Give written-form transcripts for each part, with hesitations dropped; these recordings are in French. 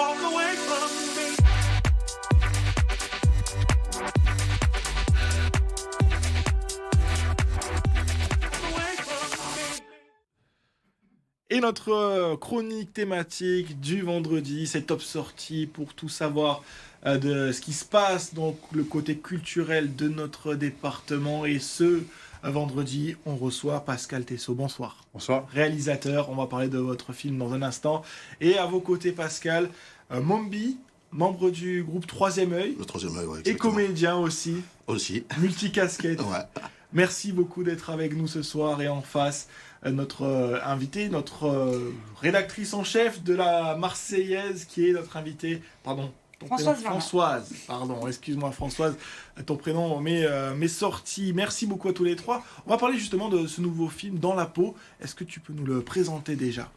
walk away from me. Et notre chronique thématique du vendredi, c'est Top Sortie pour tout savoir de ce qui se passe, donc le côté culturel de notre département. Et ce vendredi, on reçoit Pascal Tessot. Bonsoir. Bonsoir. Réalisateur, on va parler de votre film dans un instant. Et à vos côtés, Pascal, Mombi, membre du groupe Troisième Œil. Le Troisième Œil, ouais, et comédien aussi. Aussi. Multicasquette. Ouais. Merci beaucoup d'être avec nous ce soir. Et en face, notre invité, notre rédactrice en chef de la Marseillaise, qui est notre invitée, pardon, Françoise, pardon, excuse-moi Françoise, ton prénom m'est sorti. Merci beaucoup à tous les trois. On va parler justement de ce nouveau film, Dans la peau. Est-ce que tu peux nous le présenter déjà ?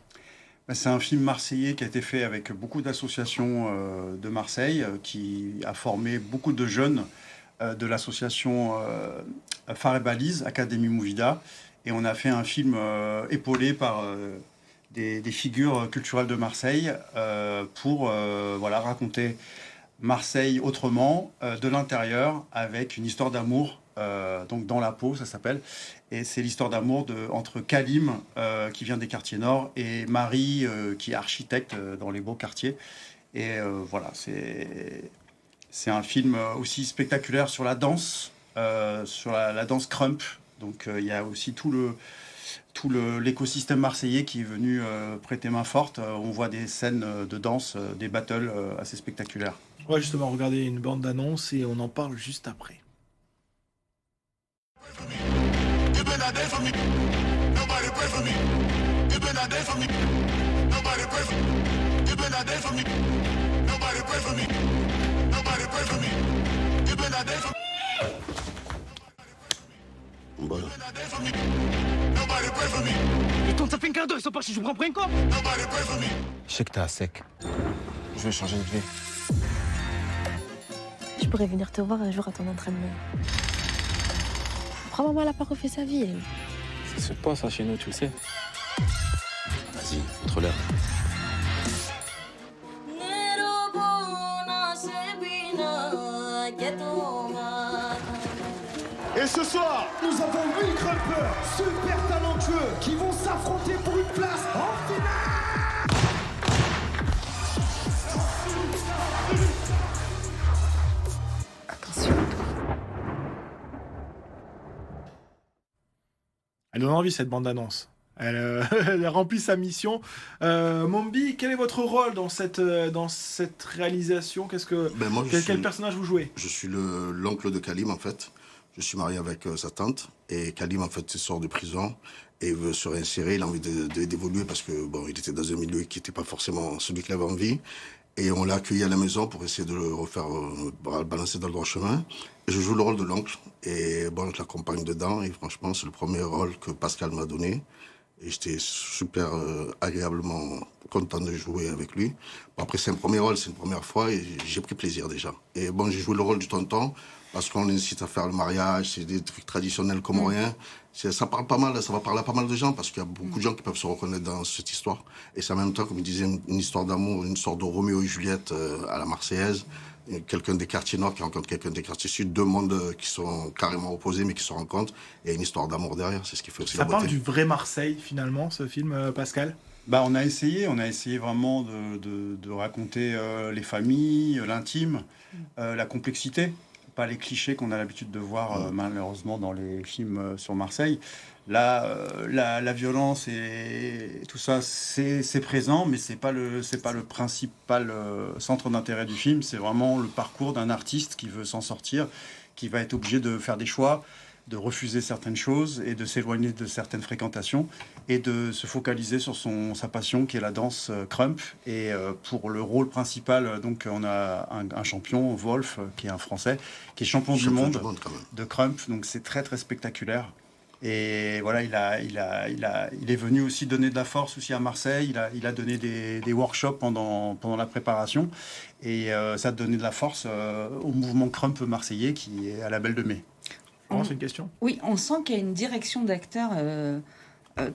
C'est un film marseillais qui a été fait avec beaucoup d'associations de Marseille, qui a formé beaucoup de jeunes de l'association Phare et Balise, Académie Mouvida. Et on a fait un film épaulé par des figures culturelles de Marseille pour raconter Marseille autrement, de l'intérieur, avec une histoire d'amour, donc Dans la peau, ça s'appelle. Et c'est l'histoire d'amour entre Kalim, qui vient des quartiers nord, et Marie, qui est architecte dans les beaux quartiers. Et c'est un film aussi spectaculaire sur la danse, sur la danse crump. Donc il y a aussi tout l'écosystème marseillais qui est venu prêter main forte. On voit des scènes de danse, des battles assez spectaculaires. On va justement regarder une bande d'annonce et on en parle juste après. Voilà. Ils tournent, ça fait un quart d'heure, ils sont partis, je vous prends pour un con. Je sais que t'es à sec. Je vais changer de vie. Je pourrais venir te voir un jour à ton entraînement. Pourquoi maman n'a pas refait sa vie, elle ? Ça se fait pas ça chez nous, tu le sais. Vas-y, montre-leur. Et ce soir, nous avons 8 grimpeurs super talentueux qui vont s'affronter pour une place en finale. Attention. Elle donne envie cette bande-annonce. Elle remplit sa mission. Mombi, quel est votre rôle dans cette réalisation ? Quel personnage vous jouez ? Je suis l'oncle de Kalim, en fait. Je suis marié avec sa tante. Et Kalim, en fait, sort de prison et veut se réinsérer. Il a envie d'évoluer parce que, bon, il était dans un milieu qui n'était pas forcément celui qu'il avait envie. Et on l'a accueilli à la maison pour essayer de le refaire balancer dans le droit chemin. Et je joue le rôle de l'oncle. Et bon, je l'accompagne dedans. Et franchement, c'est le premier rôle que Pascal m'a donné. Et j'étais super agréablement content de jouer avec lui. Bon, après, c'est un premier rôle, c'est une première fois et j'ai pris plaisir déjà. Et bon, j'ai joué le rôle du tonton parce qu'on incite à faire le mariage, c'est des trucs traditionnels comoriens. Ça parle pas mal, ça va parler à pas mal de gens parce qu'il y a beaucoup de gens qui peuvent se reconnaître dans cette histoire. Et c'est en même temps, comme il disait, une histoire d'amour, une sorte de Roméo et Juliette à la Marseillaise. Quelqu'un des quartiers nord qui rencontre quelqu'un des quartiers sud, deux mondes qui sont carrément opposés mais qui se rencontrent, et une histoire d'amour derrière, c'est ce qui fait aussi la beauté. Ça parle du vrai Marseille finalement, ce film, Pascal ? On a essayé vraiment de raconter les familles, l'intime, la complexité, pas les clichés qu'on a l'habitude de voir malheureusement dans les films sur Marseille. Là, la violence et tout ça, c'est présent, mais c'est pas le principal centre d'intérêt du film. C'est vraiment le parcours d'un artiste qui veut s'en sortir, qui va être obligé de faire des choix, de refuser certaines choses et de s'éloigner de certaines fréquentations et de se focaliser sur sa passion qui est la danse crump. Et pour le rôle principal, donc on a un champion, Wolf, qui est un Français, qui est champion du monde de crump. Donc c'est très très spectaculaire. Et voilà, il est venu aussi donner de la force aussi à Marseille. Il a donné des workshops pendant la préparation. Et ça a donné de la force au mouvement crump marseillais qui est à la Belle de Mai. C'est une question ? Oui, on sent qu'il y a une direction d'acteur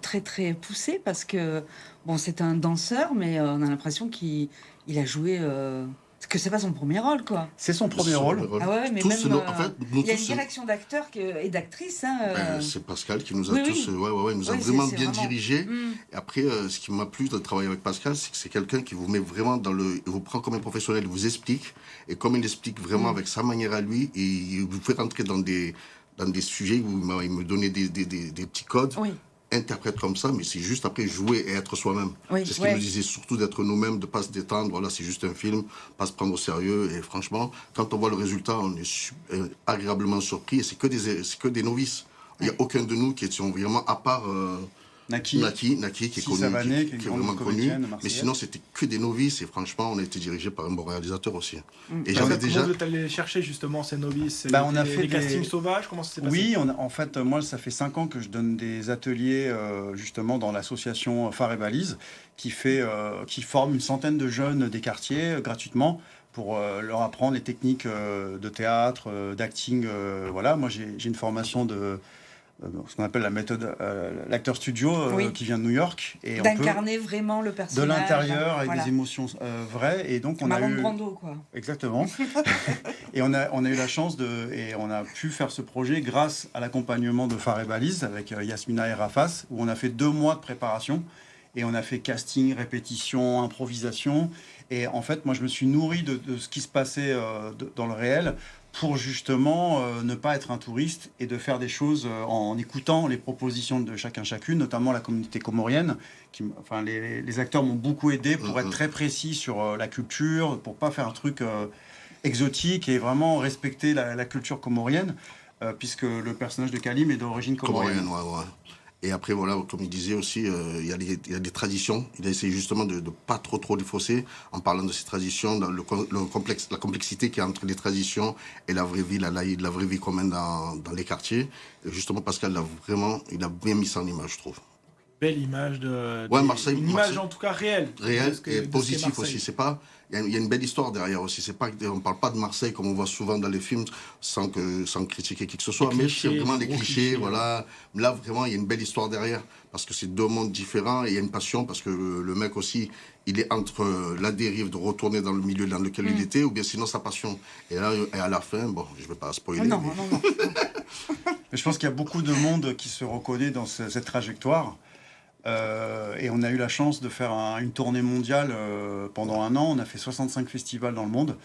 très très poussée parce que bon, c'est un danseur, mais on a l'impression qu'il il a joué... Parce que c'est pas son premier rôle, quoi. C'est son premier rôle. Ah ouais, mais Tous, même... en fait, il y a une direction d'acteur et d'actrice. Hein, c'est Pascal qui nous a oui, tous... oui. nous a vraiment bien dirigés. Et après, ce qui m'a plu de travailler avec Pascal, c'est que c'est quelqu'un qui vous met vraiment dans le... Il vous prend comme un professionnel, il vous explique. Et comme il explique vraiment avec sa manière à lui, et il vous fait rentrer dans des sujets où il me donnait des petits codes. Oui. Interprète comme ça, mais c'est juste après jouer et être soi-même. Oui, c'est ce qu'il nous disait, surtout d'être nous-mêmes, de ne pas se détendre. Voilà, c'est juste un film, pas se prendre au sérieux. Et franchement, quand on voit le résultat, on est agréablement surpris. Et c'est que des novices. Il n'y a aucun de nous qui étions vraiment, à part Naki qui est connu, Savané, qui est vraiment connu. Mais sinon, c'était que des novices. Et franchement, on a été dirigé par un bon réalisateur aussi. Et j'avais déjà... Comment vous êtes allé chercher justement ces novices? On a fait des castings sauvages. Comment ça s'est passé? Oui, en fait, moi, ça fait 5 ans que je donne des ateliers justement dans l'association Phare et Balise qui forme une centaine de jeunes des quartiers gratuitement pour leur apprendre les techniques de théâtre, d'acting. Voilà, moi, j'ai une formation de... ce qu'on appelle la méthode l'acteur studio qui vient de New York et d'incarner vraiment le personnage de l'intérieur avec des émotions vraies et donc on a eu Brando, quoi. Exactement. Et on a eu la chance et on a pu faire ce projet grâce à l'accompagnement de Phare et Balise avec Yasmina et Rafas où on a fait 2 mois de préparation et on a fait casting, répétition, improvisation et en fait moi je me suis nourri de ce qui se passait dans le réel pour justement ne pas être un touriste et de faire des choses en écoutant les propositions de chacune, notamment la communauté comorienne. Les acteurs m'ont beaucoup aidé pour être très précis sur la culture, pour pas faire un truc exotique et vraiment respecter la culture comorienne, puisque le personnage de Kalim est d'origine comorienne. Et après, voilà, comme il disait aussi, il y a des traditions. Il a essayé justement de ne pas trop les fausser en parlant de ces traditions, dans la complexité qu'il y a entre les traditions et la vraie vie, la vraie vie commune dans les quartiers. Et justement, Pascal, il a bien mis ça en image, je trouve. Belle image Marseille, une image en tout cas réelle. Réelle et positive aussi. C'est pas... Il y a une belle histoire derrière aussi. On ne parle pas de Marseille comme on voit souvent dans les films sans critiquer qui que ce soit. Mais c'est vraiment des clichés. Voilà. Là, vraiment, il y a une belle histoire derrière. Parce que c'est 2 mondes différents et il y a une passion. Parce que le mec aussi, il est entre la dérive de retourner dans le milieu dans lequel il était ou bien sinon sa passion. Et là, à la fin, bon, je ne vais pas spoiler. Non. Je pense qu'il y a beaucoup de monde qui se reconnaît dans cette trajectoire. Et on a eu la chance de faire une tournée mondiale pendant 1 an. On a fait 65 festivals dans le monde.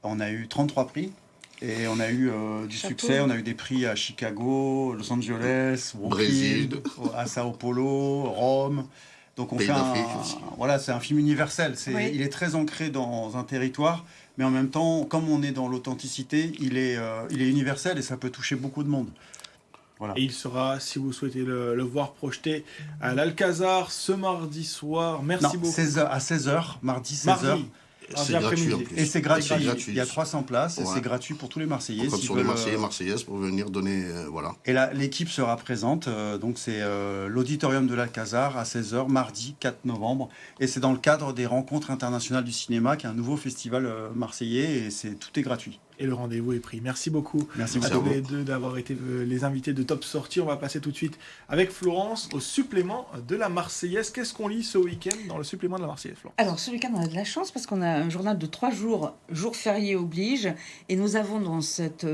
On a eu 33 prix. Et on a eu du succès. On a eu des prix à Chicago, Los Angeles, Brésil, à Sao Paulo, Rome. Donc on fait c'est un film universel. Il est très ancré dans un territoire. Mais en même temps, comme on est dans l'authenticité, il est universel et ça peut toucher beaucoup de monde. Voilà. Et il sera, si vous souhaitez le voir, projeté à l'Alcazar ce mardi soir. Merci beaucoup. À 16h, mardi 16h. C'est gratuit en plus. Et c'est gratuit. Il y a 300 places et c'est gratuit pour tous les Marseillais. Comme sur les Marseillais, Marseillaises pour venir donner... voilà. Et là, l'équipe sera présente. Donc c'est l'auditorium de l'Alcazar à 16h, mardi 4 novembre. Et c'est dans le cadre des Rencontres internationales du cinéma, qui est un nouveau festival marseillais. Et tout est gratuit. Et le rendez-vous est pris. Merci beaucoup à tous les deux d'avoir été les invités de Top Sortie. On va passer tout de suite avec Florence au supplément de la Marseillaise. Qu'est-ce qu'on lit ce week-end dans le supplément de la Marseillaise, Florence? Alors ce week-end, on a de la chance parce qu'on a un journal de 3 jours, jour férié oblige. Et nous avons dans cette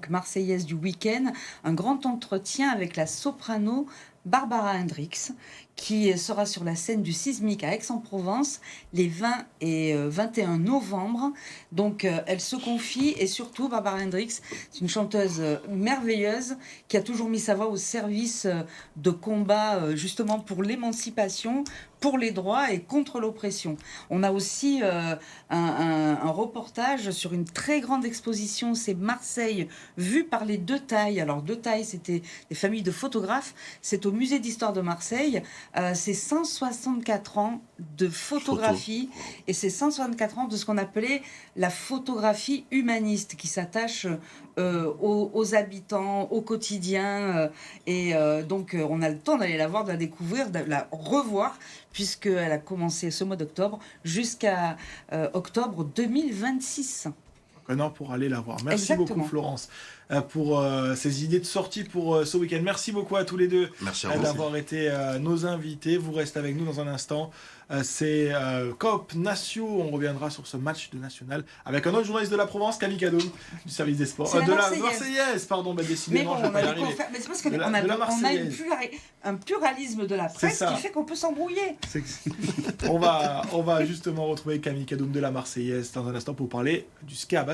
Marseillaise du week-end un grand entretien avec la soprano Barbara Hendricks, qui sera sur la scène du Sismic à Aix-en-Provence les 20 et 21 novembre. Donc elle se confie et surtout Barbara Hendricks, c'est une chanteuse merveilleuse qui a toujours mis sa voix au service de combats justement pour l'émancipation, pour les droits et contre l'oppression. On a aussi un reportage sur une très grande exposition, c'est Marseille vue par les Deux Tailles. Alors Deux Tailles, c'était des familles de photographes, c'est au musée d'histoire de Marseille. C'est 164 ans de photographie et c'est 164 ans de ce qu'on appelait la photographie humaniste qui s'attache aux habitants, au quotidien. Donc on a le temps d'aller la voir, de la découvrir, de la revoir puisqu'elle a commencé ce mois d'octobre jusqu'à octobre 2026. pour aller la voir. Merci Exactement. beaucoup Florence pour ces idées de sortie pour ce week-end. Merci beaucoup à tous les deux d'avoir été nos invités. Vous restez avec nous dans un instant. C'est COP Natio. On reviendra sur ce match de national avec un autre journaliste de la Provence, Camille Cadoum, du service des sports. De la Marseillaise, pardon. Décidément, mais bon, mais c'est parce qu'on a un pluralisme de la presse qui fait qu'on peut s'embrouiller. On va justement retrouver Camille Cadoum de la Marseillaise dans un instant pour parler du ski à